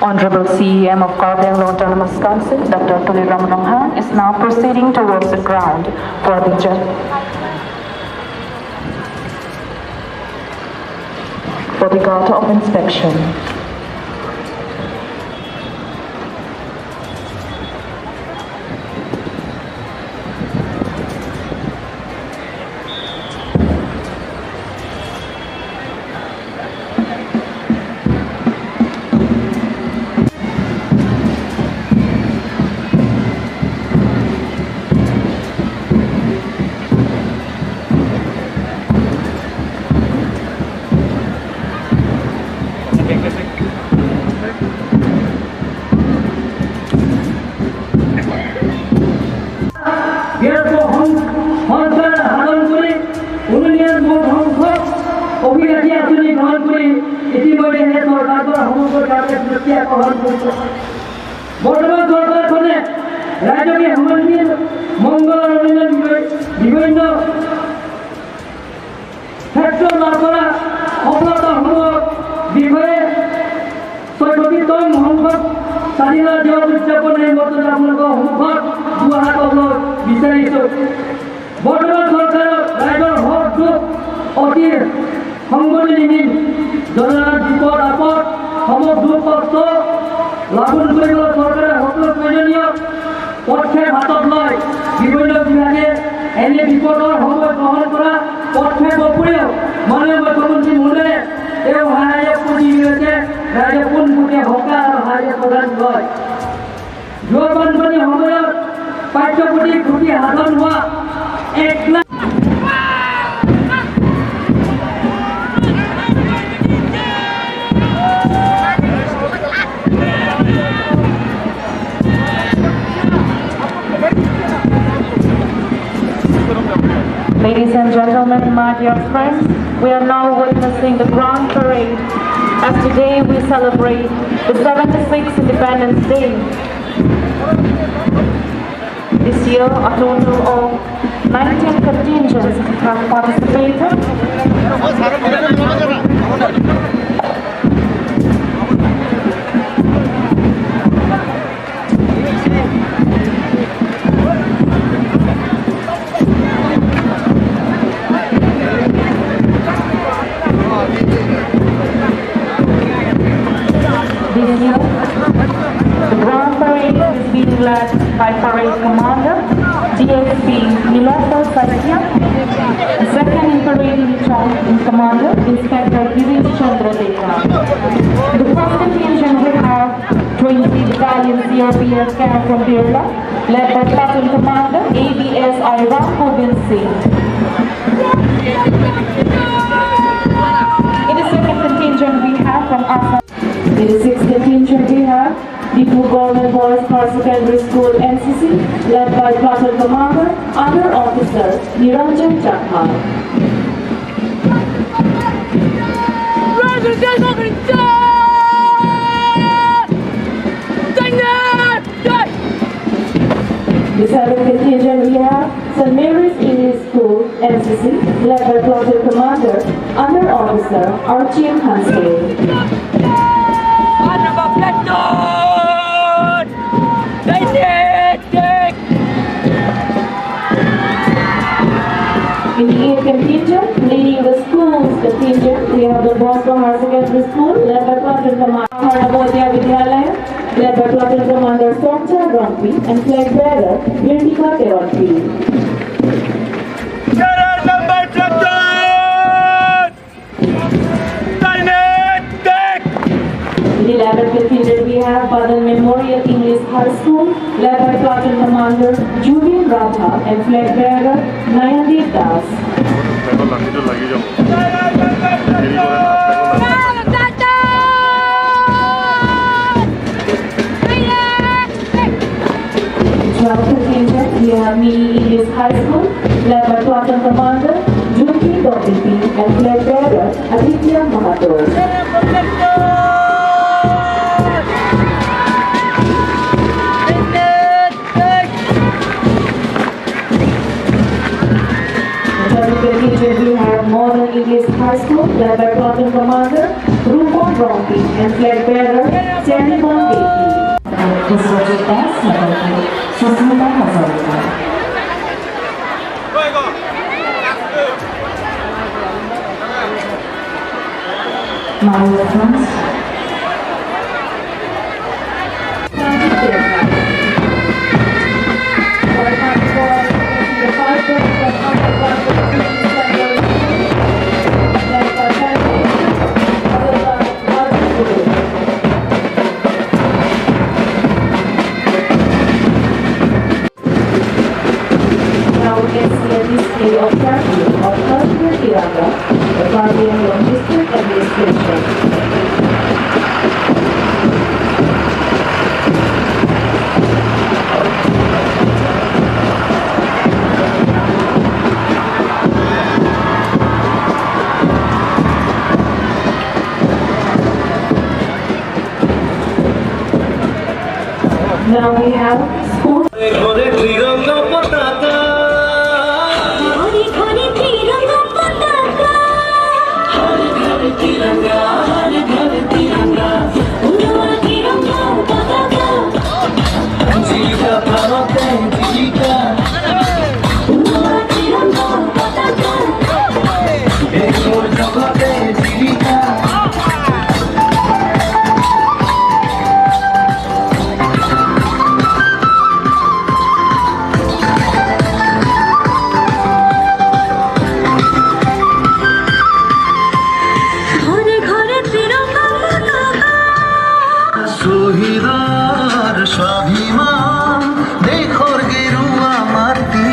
Honorable CEM of Govt Autonomous Council, Dr. Tuliramaramhan, is now proceeding towards the ground for the Govt of inspection. বর্তমান সরকারখনে রাজ্যকে সমন্বিত মঙ্গল বিভিন্ন ক্ষেত্র লাভ করা সফলতাসমূহ বিষয়ে ৬৬তম সংখ্যক স্বাধীনতা দিৱস উদযাপনের মর্যাদা আপোনালোকৰ সন্মুখত দুআষাৰ ক'ব বিচাৰিছোঁ। বৰ্তমান চৰকাৰক ৰাইজৰ হক দুখ অতি সংবেদনশীল জনসাধাৰণ বিপদ আপদ সমস্ত দুখ কষ্ট লাঘন কৰিবলৈ চৰকাৰে সকলো প্ৰয়োজনীয় পদক্ষেপ হাতত লয়। বিভিন্ন বিভাগে এনে বিপদৰ সময় গ্ৰহণ কৰা পদক্ষেপৰ উপৰিও মাননীয় মুখ্যমন্ত্ৰী মহোদয়ে তেওঁ সহায়ক পুঁজি জৰিয়তে ৰাইজে পোনপটীয়া সকাহ আৰু সহায় প্ৰদান কৰে। যোৱা বানপানীৰ সময়ত পাঠ্যপুথি ক্ষতি সাধন হোৱা 1 lakh Ladies and gentlemen, my dear friends, we are now witnessing the Grand Parade as today we celebrate the 76th Independence Day. This year, a total of 19 contingents have participated. This year, the Grand Parade is being led by Parade Commander DSP Nilofar Satya, the second in parade in Commander Inspector Girish Chandra Deka. The first contingent we have 20 Battalion CRPF camp from Birla, led by Platoon Commander ABS Ira Gobind Singh. In the second contingent we have from Assam. In the sixth contingent we have Diphu Government Boys Higher Secondary School NCC, led by Platoon Commander Under Officer Niranjan Chakma. The seventh contingent we have St. Mary's English School NCC, led by Platoon Commander Under Officer Archie Hanske. In the eighth contingent, leading the schools contingent, we have the Boston Higher Secondary School, led by Platoon Commander Harnavodya Vidyalaya, led by Platoon Commander Soncha Rompi, and flag bearer Virtika Teronpi. In the 11th contingent, we have Badan Memorial English High School, led by Platoon Commander Julian Radha and flag bearer Nayandeep Das. Contingent, we have Mini English High School, led by Platoon Commander Junki Dopipi and flag bearer Aditya Mahato. We have Modern English High High School, led by Platoon Commander Rupon Rompi and flag bearer Chandiban Devi. This was a dance number Susmita Hazarika. My reference. Now we can see a display of Pathu of Cultural Tiranga, the Guardian of District Administration. Now we have school. শহীদার স্বাভিমান দেখর গেরুয়া মাটি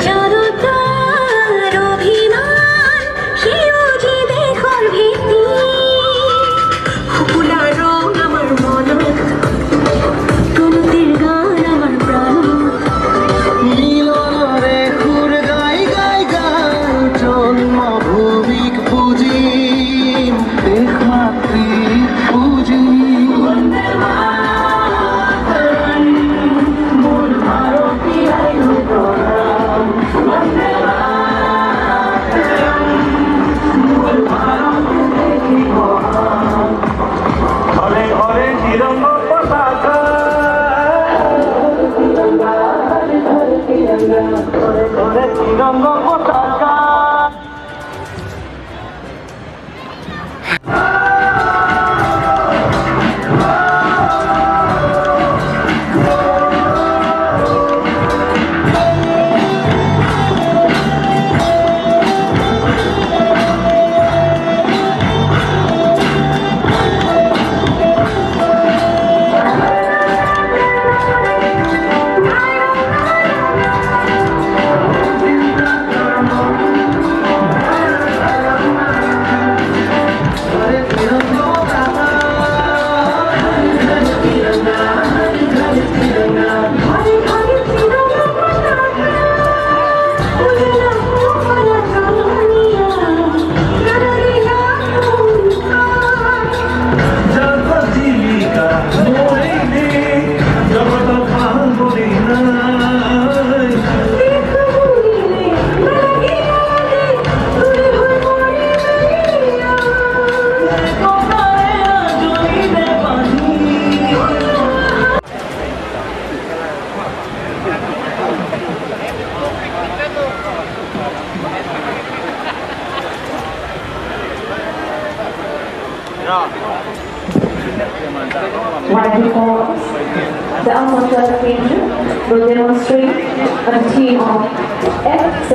জনতার অভিমান শিরোজি দেখর ভীতি ফুলা রং আমার মনত প্রণতির গান আমার প্রাণ মিলরে খুর গাই গাই গান জন্মভূমিক পুজিম দেখ মাতৃ পুজিম ঘরে ঘরে তিরঙ্গ পতাকা ঘরে ঘরে তিরঙ্গ পতাকা Right before us, the Alpha Angel will demonstrate a team of F